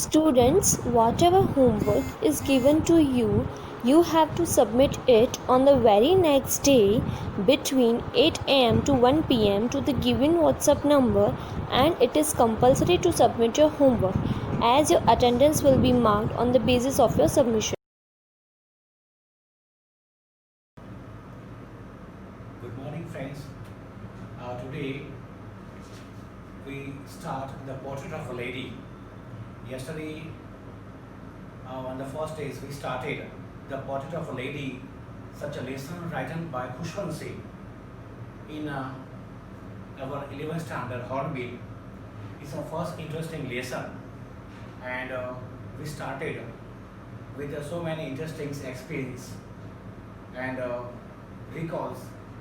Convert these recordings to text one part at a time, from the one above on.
Students, whatever homework is given to you, you have to submit it on the very next day between 8 am to 1 pm to the given WhatsApp number, and it is compulsory to submit your homework as your attendance will be marked on the basis of your submission. Good morning, friends. Today we start the portrait of a lady. Yesterday, on the first days, we started the portrait of a lady, such a lesson written by Kushwansi in our 11th standard Hornbill. It's our first interesting lesson, and we started with so many interesting experiences and recalls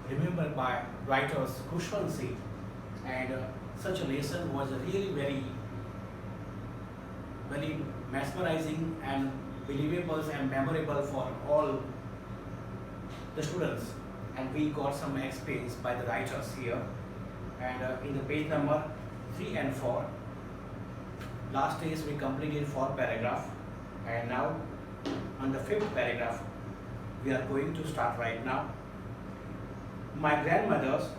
remembered by writers Kushwansi, and such a lesson was really very mesmerizing and believable and memorable for all the students, and we got some experience by the writers here. And in the page number 3 and 4, last days we completed 4 paragraph, and now on the 5th paragraph we are going to start right now. My grandmothers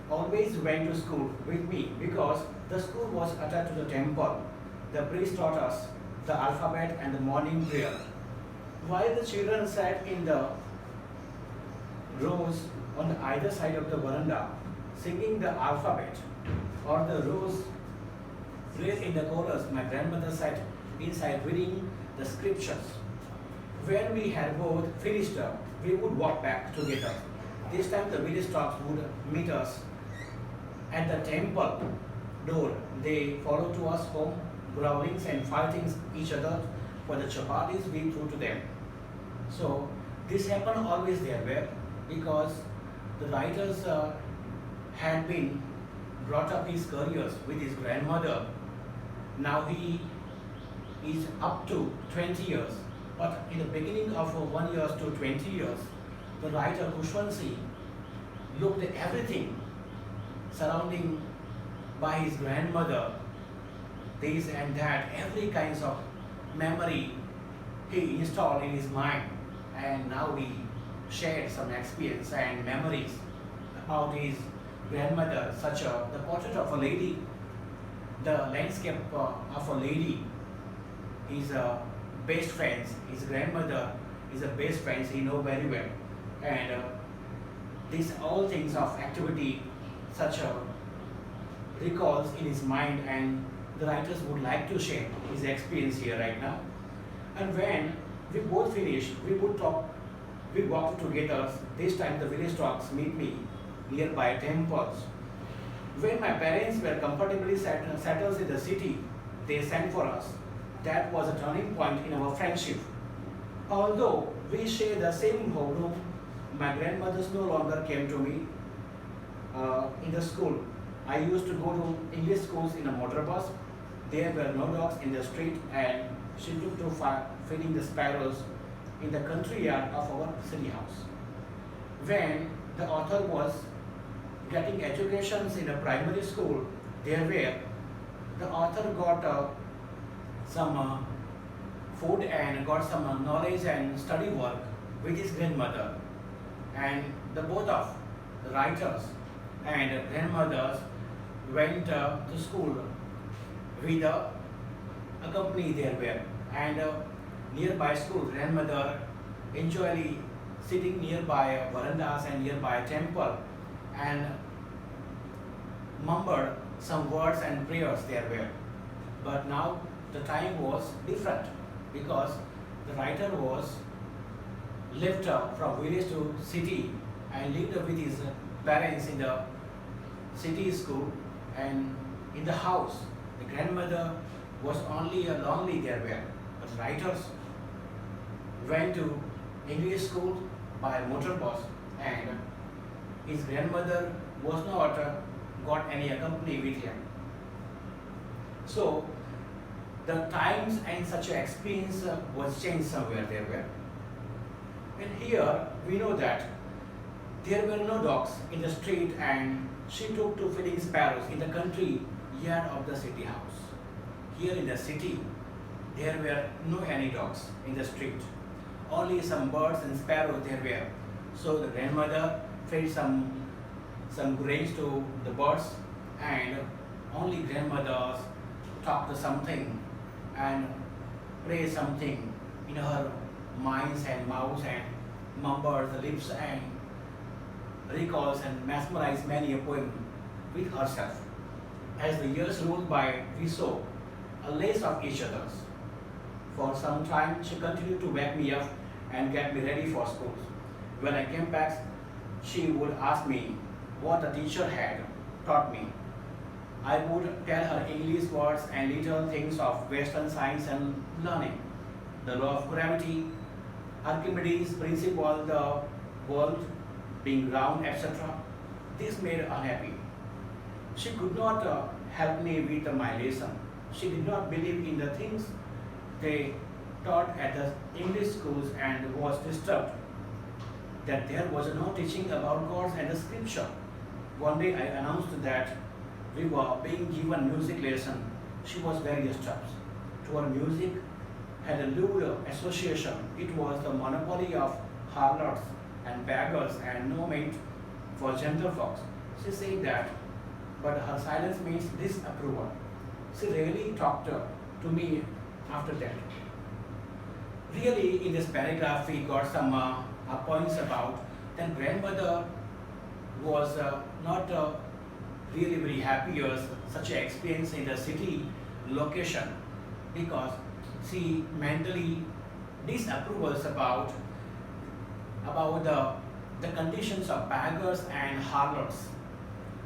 always went to school with me because the school was attached to the temple. The priest taught us the alphabet and the morning prayer. While the children sat in the rows on either side of the veranda, singing the alphabet, or the rows placed in the corners, my grandmother sat inside reading the scriptures. When we had both finished, we would walk back together. This time the village dogs would meet us at the temple door. They followed to us home, growlings and fighting each other for the chapatis we threw to them. So this happened always there, where because the writers had been brought up his careers with his grandmother. Now he is up to 20 years, but in the beginning of 1 year to 20 years, the writer Kushwansi looked at everything surrounding by his grandmother, this and that, every kinds of memory he installed in his mind, and now he shared some experience and memories about his grandmother, such the portrait of a lady, the landscape of a lady, his best friends, his grandmother is a best friends he know very well, and these all things of activity, such recalls in his mind, and the writers would like to share his experience here right now. And when we both finished, we would talk, we walked together. This time the village dogs meet me nearby temples. When my parents were comfortably settled in the city, they sent for us. That was a turning point in our friendship. Although we shared the same room, my grandmothers no longer came to me in the school. I used to go to English schools in a motor bus. There were no dogs in the street, and she took to feeding the sparrows in the country yard of our city house. When the author was getting educations in a primary school, there where the author got some food and got some knowledge and study work with his grandmother, and the both of the writers and grandmothers went to school with a company there were, and nearby school grandmother enjoyed sitting nearby verandas and nearby temple, and mumbled some words and prayers there were. But now the time was different, because the writer was left from village to city and lived with his parents in the city school and in the house. The grandmother was only a lonely there were, but writers went to English school by motor bus, and his grandmother was not got any company with him. So the times and such experience was changed somewhere there were. And here we know that there were no dogs in the street, and she took to feeding sparrows in the country yard of the city house. Here in the city, there were no any dogs in the street. Only some birds and sparrows there were. So the grandmother fed some grains to the birds, and only grandmothers talked something and pray something in her minds and mouths and mumbles the lips and recalls and mesmerizes many a poem with herself. As the years rolled by, we saw a less of each other's. For some time, she continued to wake me up and get me ready for school. When I came back, she would ask me what the teacher had taught me. I would tell her English words and little things of Western science and learning, the law of gravity, Archimedes' principle, the world being round, etc. This made her unhappy. She could not help me with my lesson. She did not believe in the things they taught at the English schools and was disturbed that there was no teaching about God and the scripture. One day I announced that we were being given music lesson. She was very disturbed. To her music had a lewd association. It was the monopoly of harlots and beggars and no meat for gentlefolks. She said that, but her silence means disapproval. She really talked to me after that. Really, in this paragraph, we got some points about that grandmother was not really very happy as such an experience in the city location, because she mentally disapproves about the conditions of beggars and harlots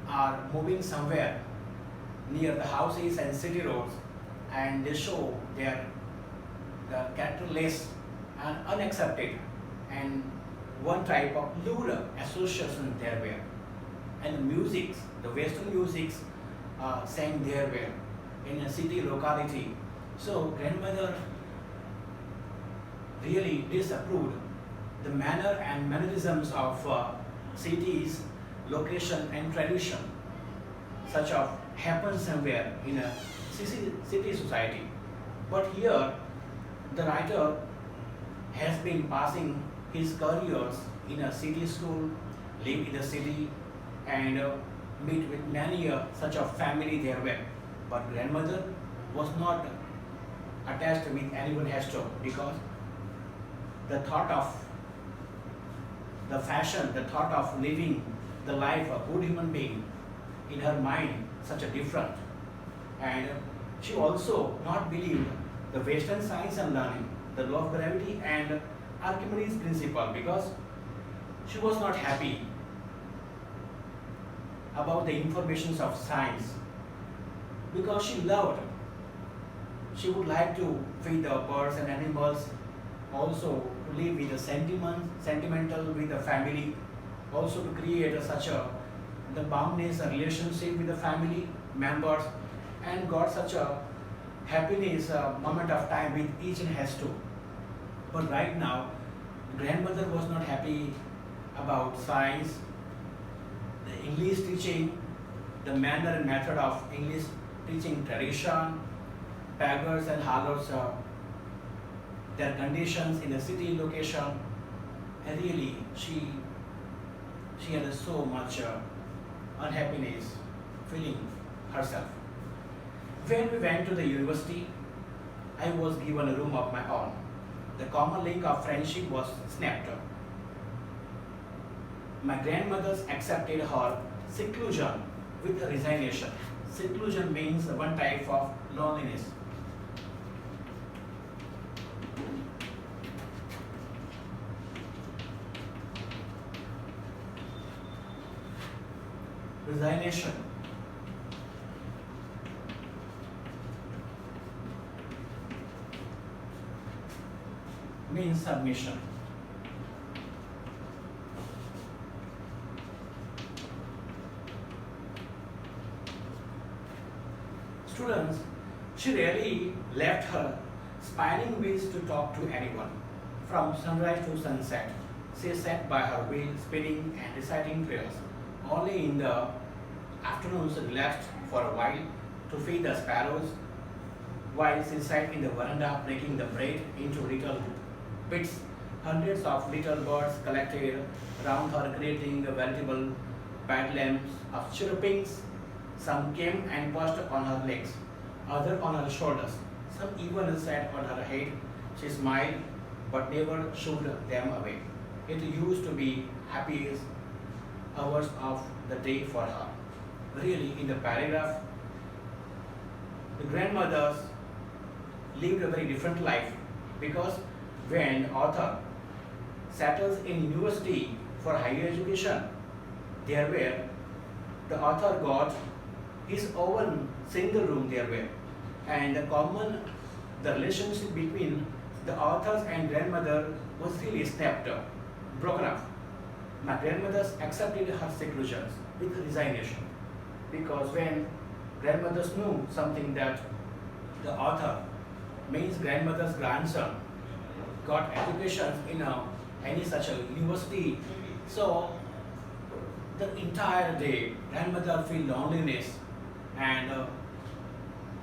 are moving somewhere near the houses and city roads, and they show their characterless and unaccepted and one type of lewd association there were. And the music, the Western music sang there were in a city locality. So grandmother really disapproved the manner and mannerisms of cities, location and tradition, such of happens somewhere in a city society. But here, the writer has been passing his careers in a city school, live in the city, and meet with many such a family there were. But grandmother was not attached with anyone has to, because the thought of the fashion, the thought of living the life of a good human being in her mind such a different. And she also not believed the Western science and learning, the law of gravity and Archimedes' principle, because she was not happy about the informations of science, because she loved. She would like to feed the birds and animals, also to live with a sentimental with the family, also to create such a the boundness and relationship with the family members, and got such a happiness moment of time with each and has to. But right now, grandmother was not happy about science, the English teaching, the manner and method of English teaching tradition, beggars and harlots, their conditions in the city location, and really she had so much unhappiness feeling herself. When we went to the university, I was given a room of my own. The common link of friendship was snapped. My grandmother accepted her seclusion with resignation. Seclusion means one type of loneliness. Resignation means submission. Students, she rarely left her spinning wheels to talk to anyone. From sunrise to sunset, she sat by her wheel spinning and reciting prayers. Only in the afternoons relaxed for a while to feed the sparrows while she sat in the veranda breaking the bread into little bits. Hundreds of little birds collected around her, creating a veritable bedlam of chirpings. Some came and perched on her legs, others on her shoulders. Some even sat on her head. She smiled, but never shook them away. It used to be happiest hours of the day for her. Really, in the paragraph, the grandmothers lived a very different life because when author settles in university for higher education, there were the author got his own single room there were, and the relationship between the authors and grandmother was really snapped up, broken up. My grandmothers accepted her seclusions with resignation because when grandmothers knew something that the author means grandmother's grandson got education in any such a university, so the entire day grandmother feel loneliness and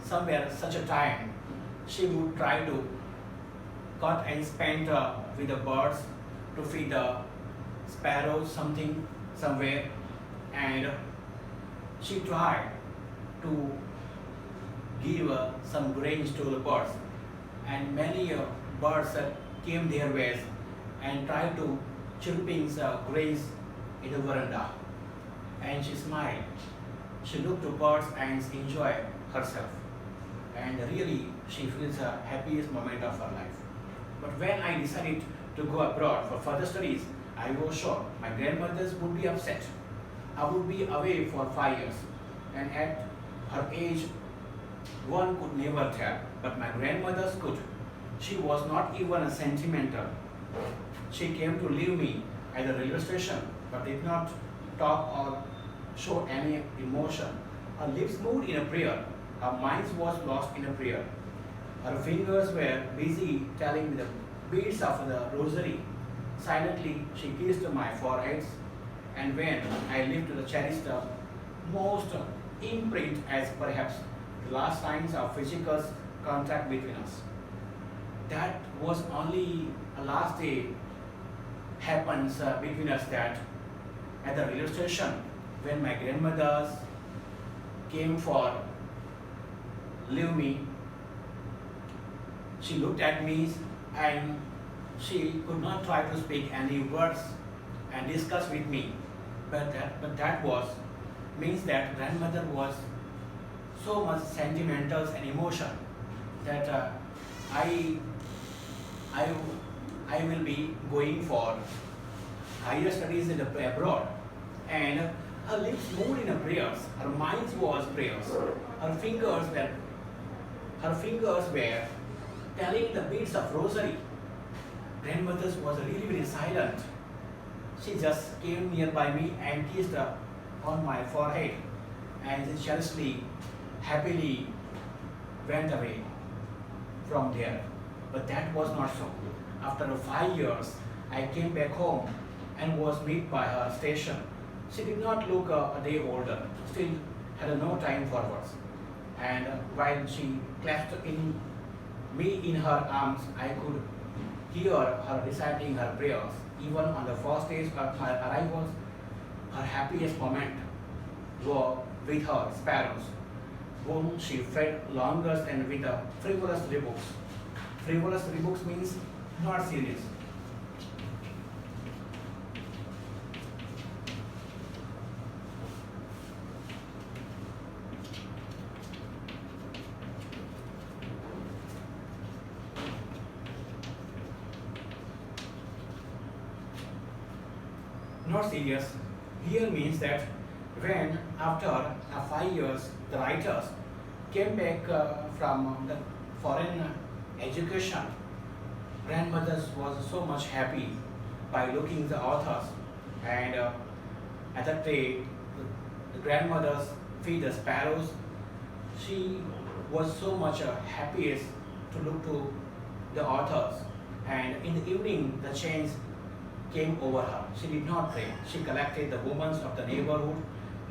somewhere such a time she would try to cut and spend with the birds to feed the sparrows something somewhere, and she tried to give some grains to the birds, and many birds came their ways and tried to chirping grains in the veranda, and she smiled. She looked to birds and enjoyed herself, and really she feels the happiest moment of her life. But when I decided to go abroad for further studies, I was sure my grandmothers would be upset. I would be away for 5 years, and at her age, one could never tell, but my grandmother's could. She was not even a sentimental. She came to leave me at the railway station, but did not talk or show any emotion. Her lips moved in a prayer. Her mind was lost in a prayer. Her fingers were busy telling the beads of the rosary. Silently, she kissed my forehead, and when I lived the cherished most imprint as perhaps the last signs of physical contact between us. That was only a last day happens between us that at the railway station when my grandmothers came for leave me, she looked at me and she could not try to speak any words and discuss with me. But that was means that grandmother was so much sentimental and emotion that I I I will be going for higher studies in the abroad, and her lips moved in a prayers, her mind was prayers, her fingers were telling the beads of rosary. Grandmother was really very silent. She just came nearby me and kissed on my forehead, and she cherishly, happily went away from there. But that was not so. After 5 years, I came back home and was met by her station. She did not look a day older, still had no time for words. And while she clasped me in her arms, I could hear her reciting her prayers. Even on the first days of her arrival, her happiest moment were with her sparrows, whom she fed longest and with a frivolous rebukes. Frivolous rebukes means not serious. Not serious here means that when after 5 years the writers came back from the foreign education, grandmothers was so much happy by looking the authors, and at that day the grandmothers feed the sparrows. She was so much happiest to look to the authors, and in the evening the change came over her. She did not pray. She collected the women of the neighborhood,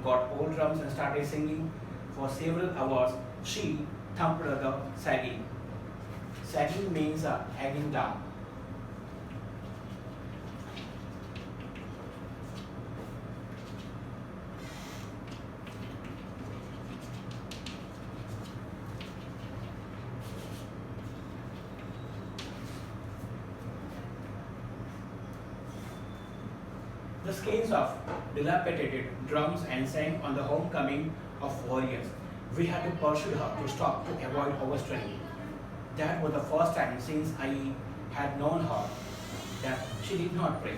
got old drums and started singing. For several hours, she thumped the sagging. Sagging means hanging down. The skeins of dilapidated drums and sang on the homecoming of warriors. We had to pursue her to stop to avoid overstraining. That was the first time since I had known her that she did not pray.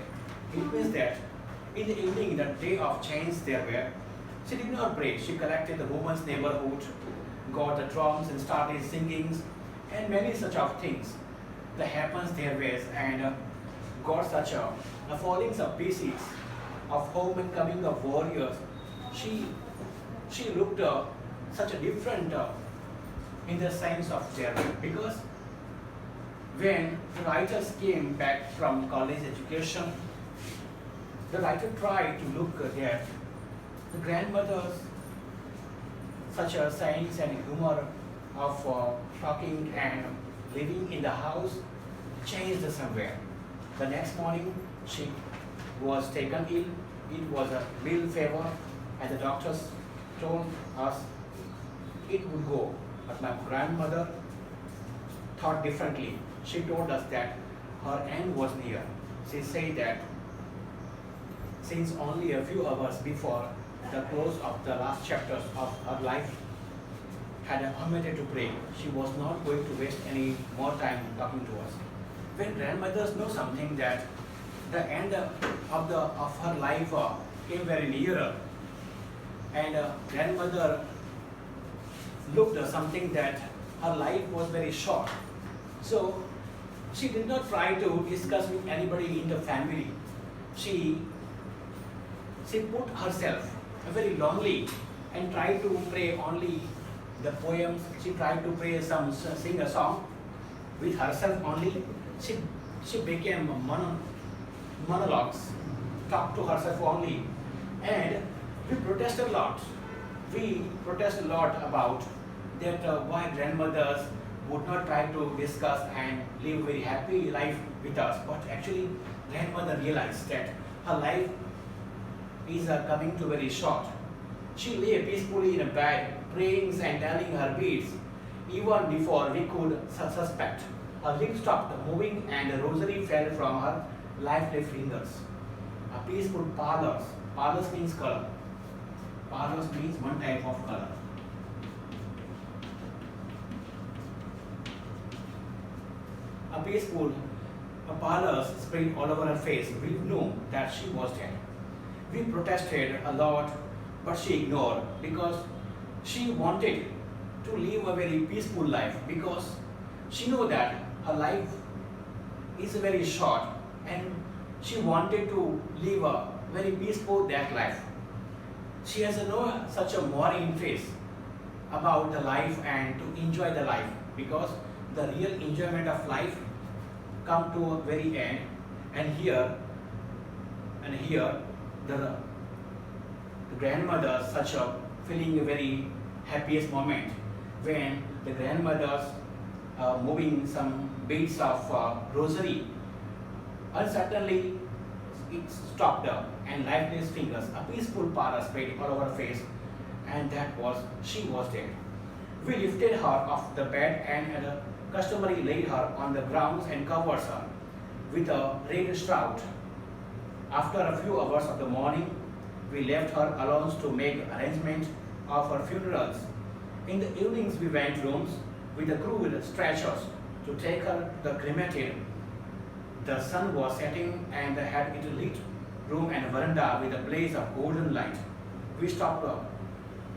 It means that in the evening, the day of change there were, she did not pray. She collected the women's neighborhood, got the drums and started singing, and many such of things that happens there was, and got such a fallings of pieces of homecoming of warriors. She looked such a different in the sense of journey, because when the writers came back from college education, the writer tried to look at the grandmother's such a sense and humor of talking and living in the house changed somewhere. The next morning she was taken ill. It was a real fever, and the doctors told us it would go. But my grandmother thought differently. She told us that her end was near. She said that since only a few hours before the close of the last chapters of her life had permitted to pray, she was not going to waste any more time talking to us. When grandmothers know something that the end of her life came very nearer, and grandmother looked at something that her life was very short. So she did not try to discuss with anybody in the family. She put herself very lonely and tried to pray only the poems. She tried to pray sing a song with herself only. She became monologues, talked to herself only, and we protested a lot. We protest a lot about that why grandmothers would not try to discuss and live a very happy life with us. But actually, grandmother realized that her life is coming to very short. She lay peacefully in a bed, praying and telling her beads, even before we could suspect. Her lips stopped moving and the rosary fell from her lifeless fingers. A peaceful pallor. Pallor means color. Pallor means one type of color. A pallor spread all over her face. We knew that she was dead. We protested a lot, but she ignored, because she wanted to live a very peaceful life, because she knew that her life is very short and she wanted to live a very peaceful that life. She has no such a more interest about the life and to enjoy the life, because the real enjoyment of life come to a very end, and here the grandmother such a feeling a very happiest moment when the grandmother's moving some beads of rosary. Uncertainly, it stopped up, and lifeless fingers, a peaceful pallor spread all over her face, and that was she was dead. We lifted her off the bed and customarily laid her on the ground and covered her with a red shroud. After a few hours of the morning, we left her alone to make arrangement of her funerals. In the evenings, we went rooms with a crew with stretchers to take her to the crematorium. The sun was setting and they had it lit room and veranda with a blaze of golden light. We stopped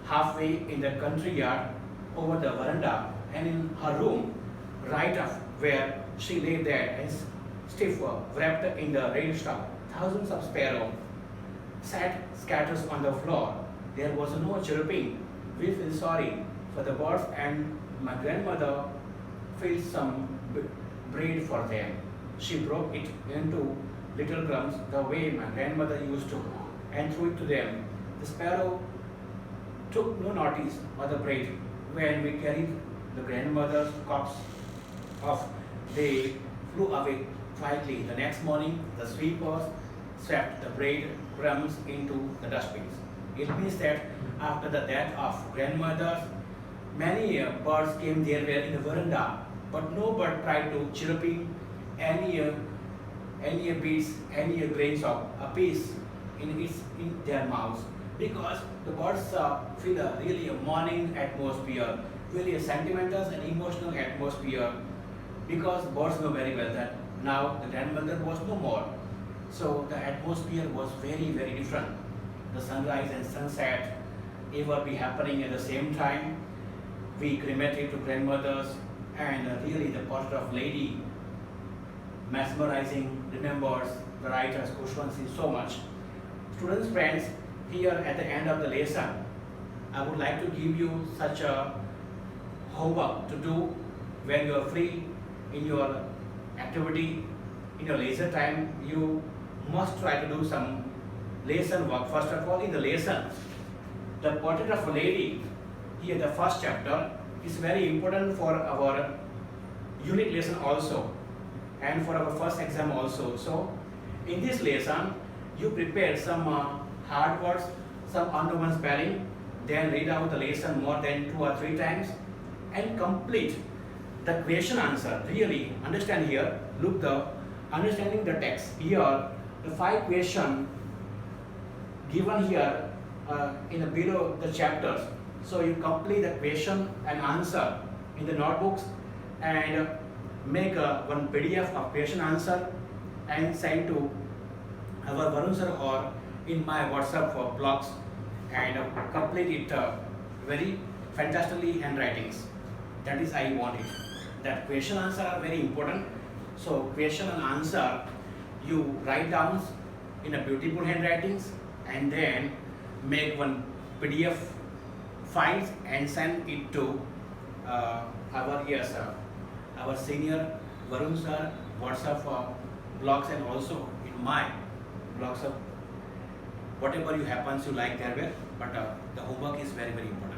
halfway in the country yard over the veranda, and in her room, right up where she lay there and stiff, wrapped in the red shroud, thousands of sparrows sat scattered on the floor. There was no chirping. We feel sorry for the birds, and my grandmother filled some bread for them. She broke it into little crumbs the way my grandmother used to, and threw it to them. The sparrow took no notice of the bread when we carried The grandmother's cups of they flew away quietly. The next morning, the sweepers swept the bread crumbs into the dustbins. It means that after the death of grandmothers, many birds came there were in the veranda, but no bird tried to chirping any beads, any grains of a piece in their mouths, because the birds feel a really a mourning atmosphere, really a sentimental and emotional atmosphere, because birds know very well that now the grandmother was no more. So the atmosphere was very different. The sunrise and sunset ever be happening at the same time. We cremated to grandmothers, and really the portrait of lady mesmerizing remembers the writer's Kushwansi so much. Students, friends, here at the end of the lesson, I would like to give you such a homework to do when you are free in your activity, in your leisure time. You must try to do some lesson work. First of all, in the lesson, the portrait of a lady, here the first chapter, is very important for our unit lesson also, and for our first exam also. So in this lesson, you prepare some hard words, some unknown spelling, then read out the lesson more than 2 or 3 times and complete the question answer. Really understand here, look the understanding the text. Here the 5 questions given here in the below the chapters. So you complete the question and answer in the notebooks, and make one PDF of question answer and send to our Varun sir or in my WhatsApp for blogs, and complete it very fantastically handwritings. That is I want it. That question answer are very important. So question and answer you write down in a beautiful handwritings, and then make one PDF files and send it to our senior Varun sir WhatsApp blogs, and also in my blogs of whatever you happens you like there were, but the homework is very important.